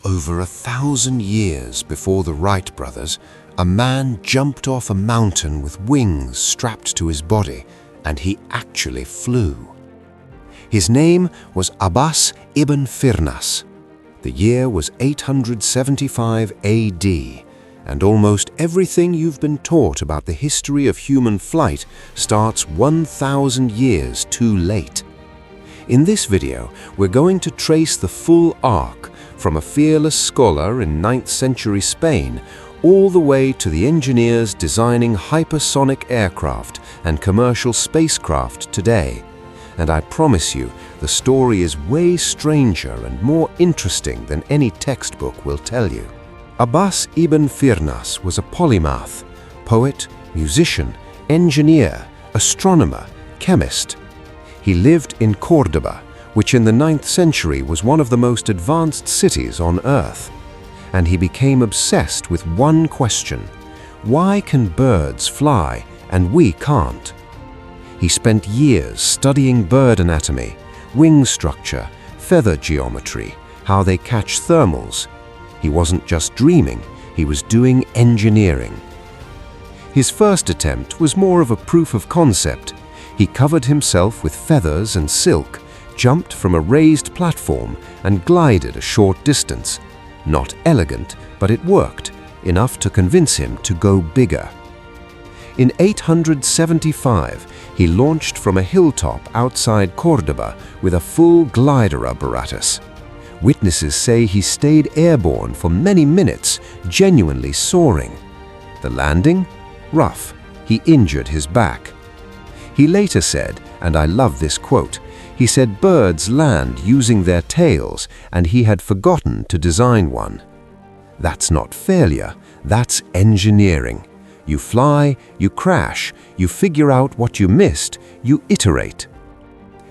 Over 1,000 years before the Wright brothers, a man jumped off a mountain with wings strapped to his body, and he actually flew. His name was Abbas ibn Firnas. The year was 875 AD, and almost everything you've been taught about the history of human flight starts 1,000 years too late. In this video, we're going to trace the full arc from a fearless scholar in 9th century Spain all the way to the engineers designing hypersonic aircraft and commercial spacecraft today. And I promise you, the story is way stranger and more interesting than any textbook will tell you. Abbas ibn Firnas was a polymath, poet, musician, engineer, astronomer, chemist. He lived in Córdoba, which in the 9th century was one of the most advanced cities on Earth. And he became obsessed with one question: why can birds fly and we can't? He spent years studying bird anatomy, wing structure, feather geometry, how they catch thermals. He wasn't just dreaming, he was doing engineering. His first attempt was more of a proof of concept. He covered himself with feathers and silk, jumped from a raised platform, and glided a short distance. Not elegant, but it worked, enough to convince him to go bigger. In 875, he launched from a hilltop outside Córdoba with a full glider apparatus. Witnesses say he stayed airborne for many minutes, genuinely soaring. The landing? Rough. He injured his back. He later said, and I love this quote, he said birds land using their tails, and he had forgotten to design one. That's not failure, that's engineering. You fly, you crash, you figure out what you missed, you iterate.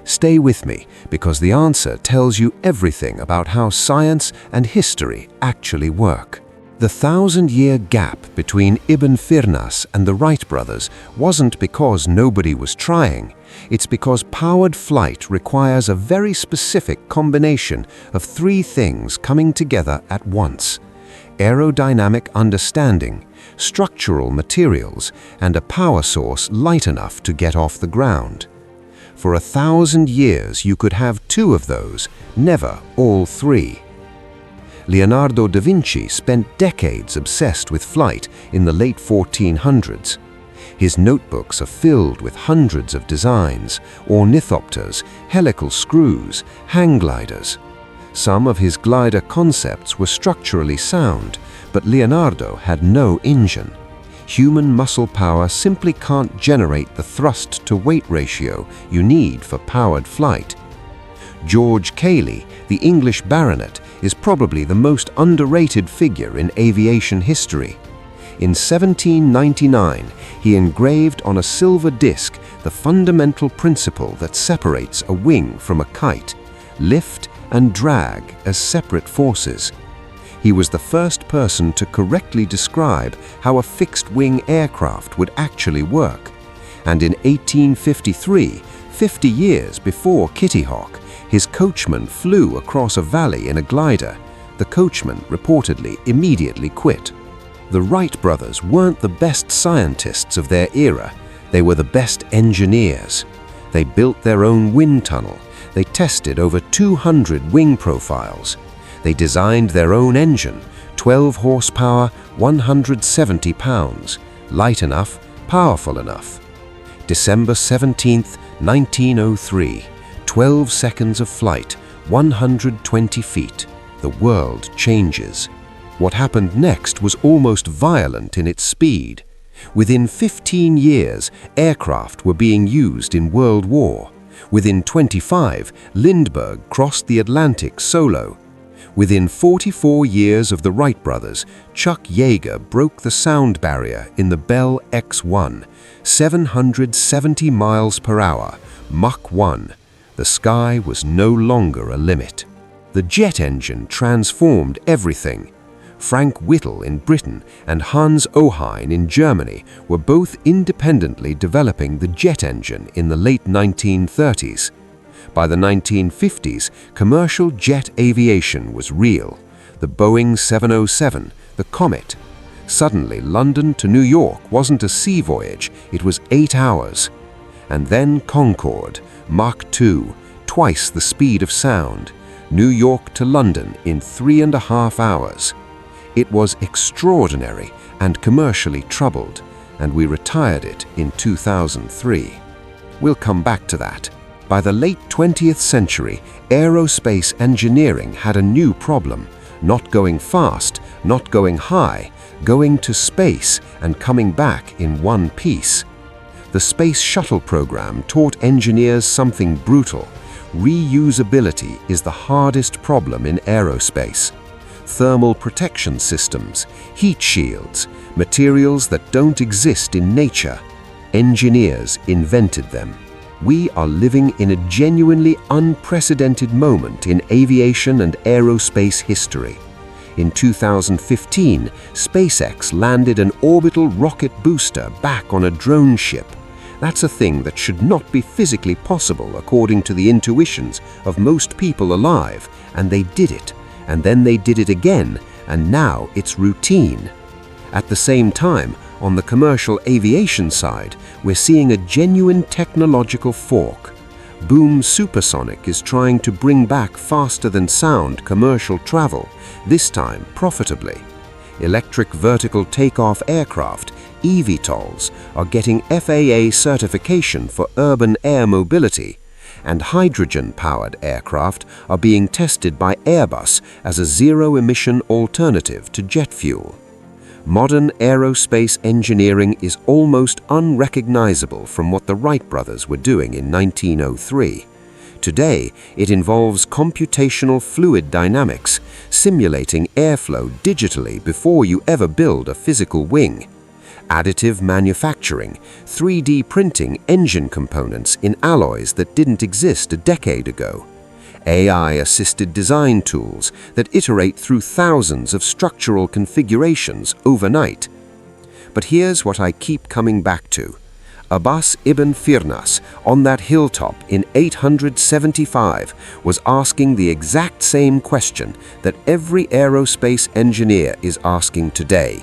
Stay with me, because the answer tells you everything about how science and history actually work. The 1,000-year gap between Ibn Firnas and the Wright brothers wasn't because nobody was trying. It's because powered flight requires a very specific combination of three things coming together at once: aerodynamic understanding, structural materials, and a power source light enough to get off the ground. For 1,000 years you could have two of those, never all three. Leonardo da Vinci spent decades obsessed with flight in the late 1400s. His notebooks are filled with hundreds of designs: ornithopters, helical screws, hang gliders. Some of his glider concepts were structurally sound, but Leonardo had no engine. Human muscle power simply can't generate the thrust-to-weight ratio you need for powered flight. George Cayley, the English baronet, is probably the most underrated figure in aviation history. In 1799, he engraved on a silver disc the fundamental principle that separates a wing from a kite: lift and drag as separate forces. He was the first person to correctly describe how a fixed-wing aircraft would actually work. And in 1853, 50 years before Kitty Hawk, his coachman flew across a valley in a glider. The coachman reportedly immediately quit. The Wright brothers weren't the best scientists of their era. They were the best engineers. They built their own wind tunnel. They tested over 200 wing profiles. They designed their own engine, 12 horsepower, 170 pounds, light enough, powerful enough. December 17, 1903, 12 seconds of flight, 120 feet. The world changes. What happened next was almost violent in its speed. Within 15 years, aircraft were being used in World War. Within 25, Lindbergh crossed the Atlantic solo. Within 44 years of the Wright brothers, Chuck Yeager broke the sound barrier in the Bell X-1, 770 miles per hour, Mach 1. The sky was no longer a limit. The jet engine transformed everything. Frank Whittle in Britain and Hans Ohein in Germany were both independently developing the jet engine in the late 1930s. By the 1950s, commercial jet aviation was real. the Boeing 707, the Comet. Suddenly, London to New York wasn't a sea voyage, it was 8 hours. And then Concorde, Mach 2, twice the speed of sound, New York to London in 3.5 hours. It was extraordinary and commercially troubled, and we retired it in 2003. We'll come back to that. By the late 20th century, aerospace engineering had a new problem: not going fast, not going high, going to space and coming back in one piece. The Space Shuttle program taught engineers something brutal. Reusability is the hardest problem in aerospace. Thermal protection systems, heat shields, materials that don't exist in nature. Engineers invented them. We are living in a genuinely unprecedented moment in aviation and aerospace history. In 2015, SpaceX landed an orbital rocket booster back on a drone ship. That's a thing that should not be physically possible according to the intuitions of most people alive, and they did it, and then they did it again, and now it's routine. At the same time, on the commercial aviation side, we're seeing a genuine technological fork. Boom Supersonic is trying to bring back faster-than-sound commercial travel, this time profitably. Electric vertical takeoff aircraft, eVTOLs, are getting FAA certification for urban air mobility, and hydrogen-powered aircraft are being tested by Airbus as a zero-emission alternative to jet fuel. Modern aerospace engineering is almost unrecognizable from what the Wright brothers were doing in 1903. Today, it involves computational fluid dynamics, simulating airflow digitally before you ever build a physical wing. Additive manufacturing, 3D printing engine components in alloys that didn't exist a decade ago. AI-assisted design tools that iterate through thousands of structural configurations overnight. But here's what I keep coming back to. Abbas ibn Firnas, on that hilltop in 875, was asking the exact same question that every aerospace engineer is asking today.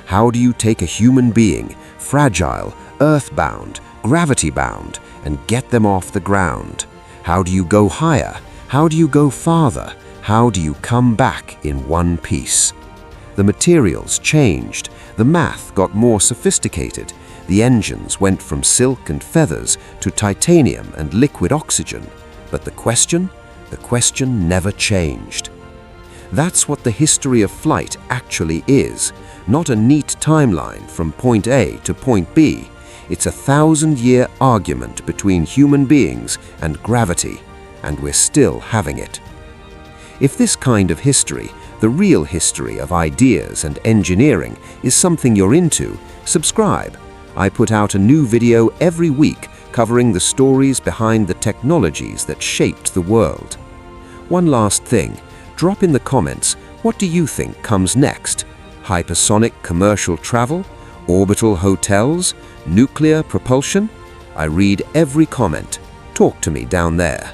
How do you take a human being, fragile, earthbound, gravity-bound, and get them off the ground? How do you go higher? How do you go farther? How do you come back in one piece? The materials changed, the math got more sophisticated, the engines went from silk and feathers to titanium and liquid oxygen, but the question never changed. That's what the history of flight actually is, not a neat timeline from point A to point B. It's a 1,000-year argument between human beings and gravity, and we're still having it. If this kind of history, the real history of ideas and engineering, is something you're into, subscribe. I put out a new video every week covering the stories behind the technologies that shaped the world. One last thing, drop in the comments, what do you think comes next? Hypersonic commercial travel? Orbital hotels? Nuclear propulsion? I read every comment. Talk to me down there.